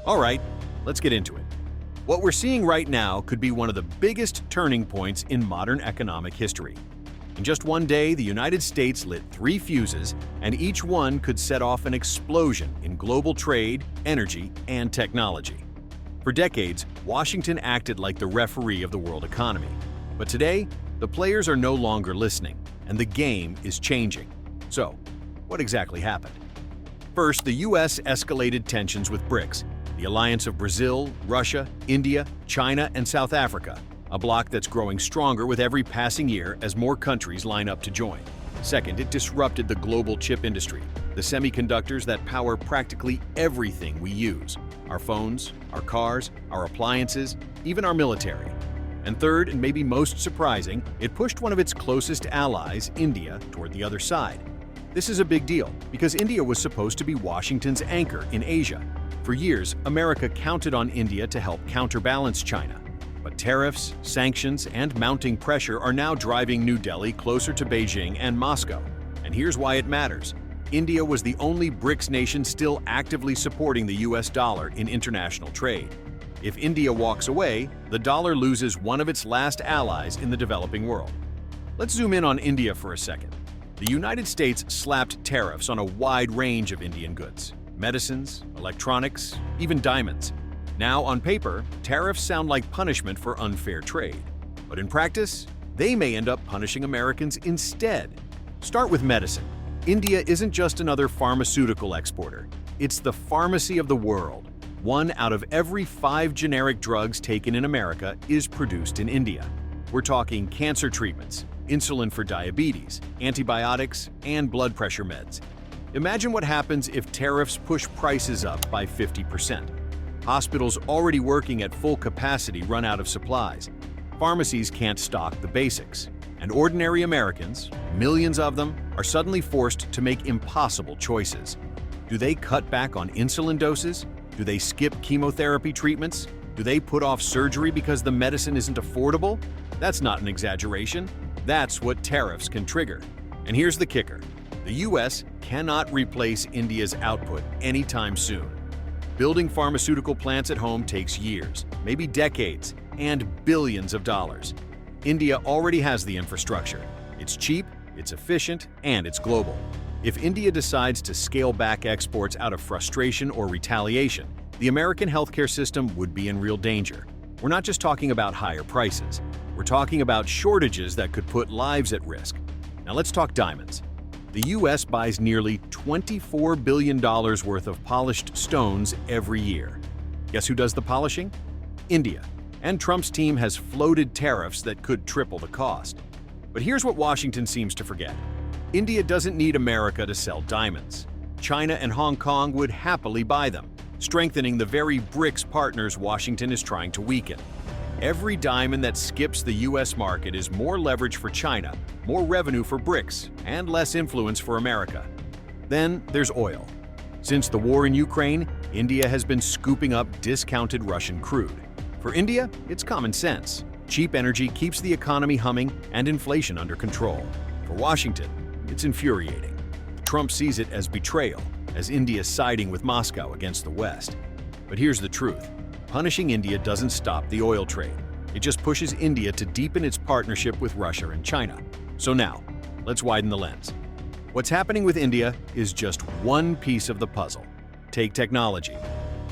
All right, let's get into it. What we're seeing right now could be one of the biggest turning points in modern economic history. In just one day, the United States lit 3 fuses, and each one could set off an explosion in global trade, energy, and technology. For decades, Washington acted like the referee of the world economy. But today, the players are no longer listening, and the game is changing. So, what exactly happened? First, the U.S. escalated tensions with BRICS, the alliance of Brazil, Russia, India, China, and South Africa, a bloc that's growing stronger with every passing year as more countries line up to join. Second, it disrupted the global chip industry, the semiconductors that power practically everything we use: our phones, our cars, our appliances, even our military. And third, and maybe most surprising, it pushed one of its closest allies, India, toward the other side. This is a big deal because India was supposed to be Washington's anchor in Asia. For years, America counted on India to help counterbalance China. But tariffs, sanctions, and mounting pressure are now driving New Delhi closer to Beijing and Moscow. And here's why it matters. India was the only BRICS nation still actively supporting the US dollar in international trade. If India walks away, the dollar loses one of its last allies in the developing world. Let's zoom in on India for a second. The United States slapped tariffs on a wide range of Indian goods: medicines, electronics, even diamonds. Now, on paper, tariffs sound like punishment for unfair trade. But in practice, they may end up punishing Americans instead. Start with medicine. India isn't just another pharmaceutical exporter. It's the pharmacy of the world. 1 out of every 5 generic drugs taken in America is produced in India. We're talking cancer treatments, insulin for diabetes, antibiotics, and blood pressure meds. Imagine what happens if tariffs push prices up by 50%. Hospitals already working at full capacity run out of supplies. Pharmacies can't stock the basics. And ordinary Americans, millions of them, are suddenly forced to make impossible choices. Do they cut back on insulin doses? Do they skip chemotherapy treatments? Do they put off surgery because the medicine isn't affordable? That's not an exaggeration. That's what tariffs can trigger. And here's the kicker. The U.S. cannot replace India's output anytime soon. Building pharmaceutical plants at home takes years, maybe decades, and billions of dollars. India already has the infrastructure. It's cheap, it's efficient, and it's global. If India decides to scale back exports out of frustration or retaliation, the American healthcare system would be in real danger. We're not just talking about higher prices. We're talking about shortages that could put lives at risk. Now let's talk diamonds. The U.S. buys nearly $24 billion worth of polished stones every year. Guess who does the polishing? India. And Trump's team has floated tariffs that could triple the cost. But here's what Washington seems to forget. India doesn't need America to sell diamonds. China and Hong Kong would happily buy them, strengthening the very BRICS partners Washington is trying to weaken. Every diamond that skips the U.S. market is more leverage for China, more revenue for BRICS, and less influence for America. Then there's oil. Since the war in Ukraine, India has been scooping up discounted Russian crude. For India, it's common sense. Cheap energy keeps the economy humming and inflation under control. For Washington, it's infuriating. Trump sees it as betrayal, as India siding with Moscow against the West. But here's the truth. Punishing India doesn't stop the oil trade. It just pushes India to deepen its partnership with Russia and China. So now, let's widen the lens. What's happening with India is just one piece of the puzzle. Take technology.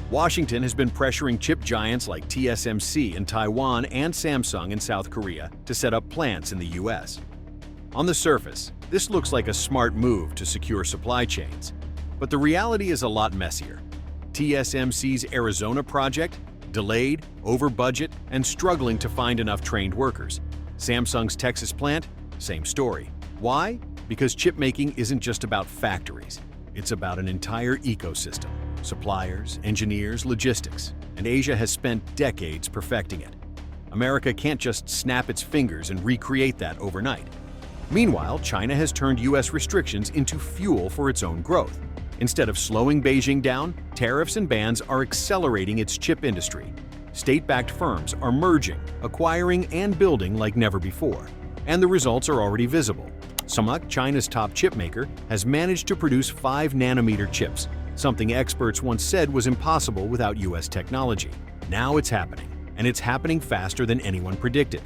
Washington has been pressuring chip giants like TSMC in Taiwan and Samsung in South Korea to set up plants in the U.S. On the surface, this looks like a smart move to secure supply chains. But the reality is a lot messier. TSMC's Arizona project? Delayed, over budget, and struggling to find enough trained workers. Samsung's Texas plant? Same story. Why? Because chip making isn't just about factories. It's about an entire ecosystem. Suppliers, engineers, logistics. And Asia has spent decades perfecting it. America can't just snap its fingers and recreate that overnight. Meanwhile, China has turned U.S. restrictions into fuel for its own growth. Instead of slowing Beijing down, tariffs and bans are accelerating its chip industry. State-backed firms are merging, acquiring, and building like never before. And the results are already visible. SMIC, China's top chip maker, has managed to produce 5-nanometer chips, something experts once said was impossible without U.S. technology. Now it's happening, and it's happening faster than anyone predicted.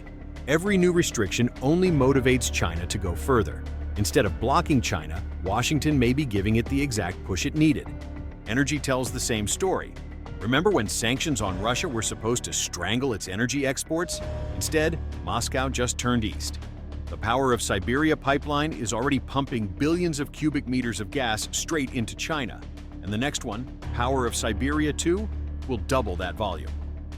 Every new restriction only motivates China to go further. Instead of blocking China, Washington may be giving it the exact push it needed. Energy tells the same story. Remember when sanctions on Russia were supposed to strangle its energy exports? Instead, Moscow just turned east. The Power of Siberia pipeline is already pumping billions of cubic meters of gas straight into China. And the next one, Power of Siberia 2, will double that volume.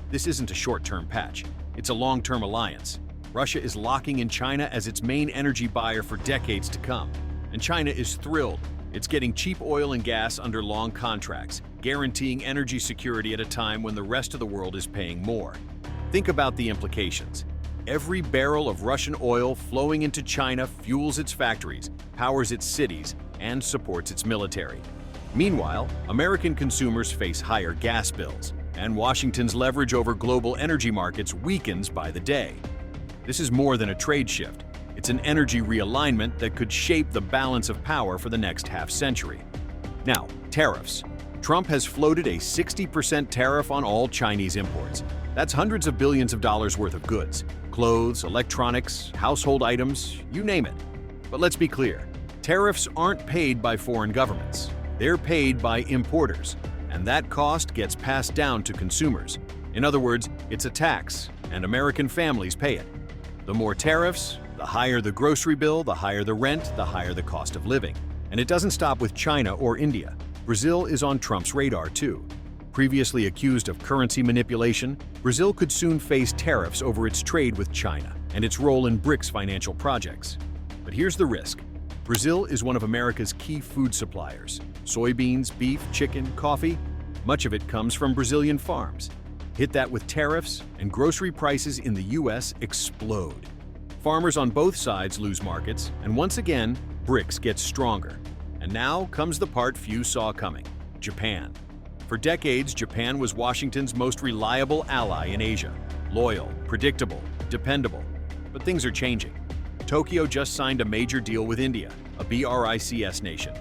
This isn't a short-term patch. It's a long-term alliance. Russia is locking in China as its main energy buyer for decades to come. And China is thrilled. It's getting cheap oil and gas under long contracts, guaranteeing energy security at a time when the rest of the world is paying more. Think about the implications. Every barrel of Russian oil flowing into China fuels its factories, powers its cities, and supports its military. Meanwhile, American consumers face higher gas bills, and Washington's leverage over global energy markets weakens by the day. This is more than a trade shift. It's an energy realignment that could shape the balance of power for the next half-century. Now, tariffs. Trump has floated a 60% tariff on all Chinese imports. That's hundreds of billions of dollars worth of goods. Clothes, electronics, household items, you name it. But let's be clear, tariffs aren't paid by foreign governments. They're paid by importers, and that cost gets passed down to consumers. In other words, it's a tax, and American families pay it. The more tariffs, the higher the grocery bill, the higher the rent, the higher the cost of living. And it doesn't stop with China or India. Brazil is on Trump's radar too. Previously accused of currency manipulation, Brazil could soon face tariffs over its trade with China and its role in BRICS financial projects. But here's the risk. Brazil is one of America's key food suppliers. Soybeans, beef, chicken, coffee, much of it comes from Brazilian farms. Hit that with tariffs, and grocery prices in the U.S. explode. Farmers on both sides lose markets, and once again, BRICS gets stronger. And now comes the part few saw coming: Japan. For decades, Japan was Washington's most reliable ally in Asia. Loyal, predictable, dependable. But things are changing. Tokyo just signed a major deal with India, a BRICS nation.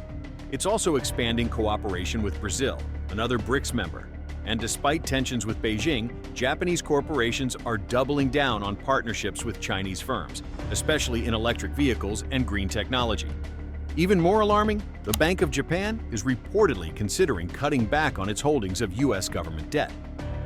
It's also expanding cooperation with Brazil, another BRICS member. And despite tensions with Beijing, Japanese corporations are doubling down on partnerships with Chinese firms, especially in electric vehicles and green technology. Even more alarming, the Bank of Japan is reportedly considering cutting back on its holdings of U.S. government debt.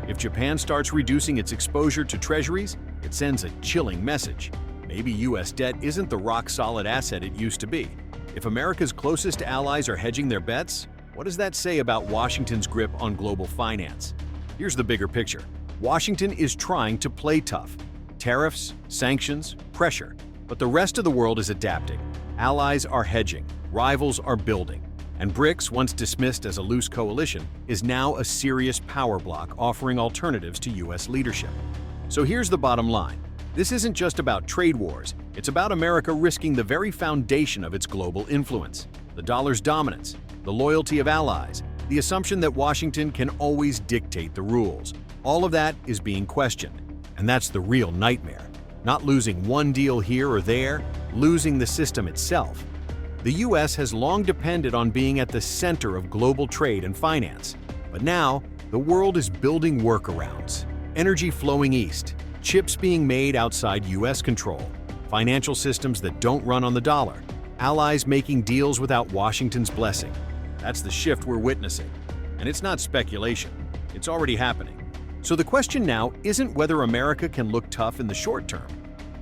If Japan starts reducing its exposure to treasuries, it sends a chilling message. Maybe U.S. debt isn't the rock-solid asset it used to be. If America's closest allies are hedging their bets, what does that say about Washington's grip on global finance? Here's the bigger picture. Washington is trying to play tough. Tariffs, sanctions, pressure. But the rest of the world is adapting. Allies are hedging, rivals are building. And BRICS, once dismissed as a loose coalition, is now a serious power bloc offering alternatives to U.S. leadership. So here's the bottom line. This isn't just about trade wars. It's about America risking the very foundation of its global influence. The dollar's dominance, the loyalty of allies, the assumption that Washington can always dictate the rules. All of that is being questioned. And that's the real nightmare. Not losing one deal here or there, losing the system itself. The U.S. has long depended on being at the center of global trade and finance. But now, the world is building workarounds. Energy flowing east, chips being made outside U.S. control, financial systems that don't run on the dollar, allies making deals without Washington's blessing. That's the shift we're witnessing. And it's not speculation. It's already happening. So the question now isn't whether America can look tough in the short term.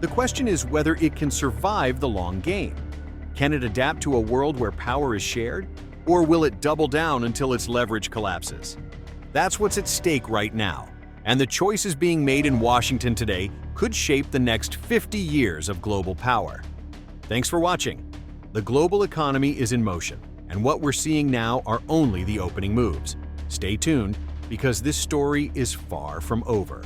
The question is whether it can survive the long game. Can it adapt to a world where power is shared? Or will it double down until its leverage collapses? That's what's at stake right now. And the choices being made in Washington today could shape the next 50 years of global power. Thanks for watching. The global economy is in motion, and what we're seeing now are only the opening moves. Stay tuned, because this story is far from over.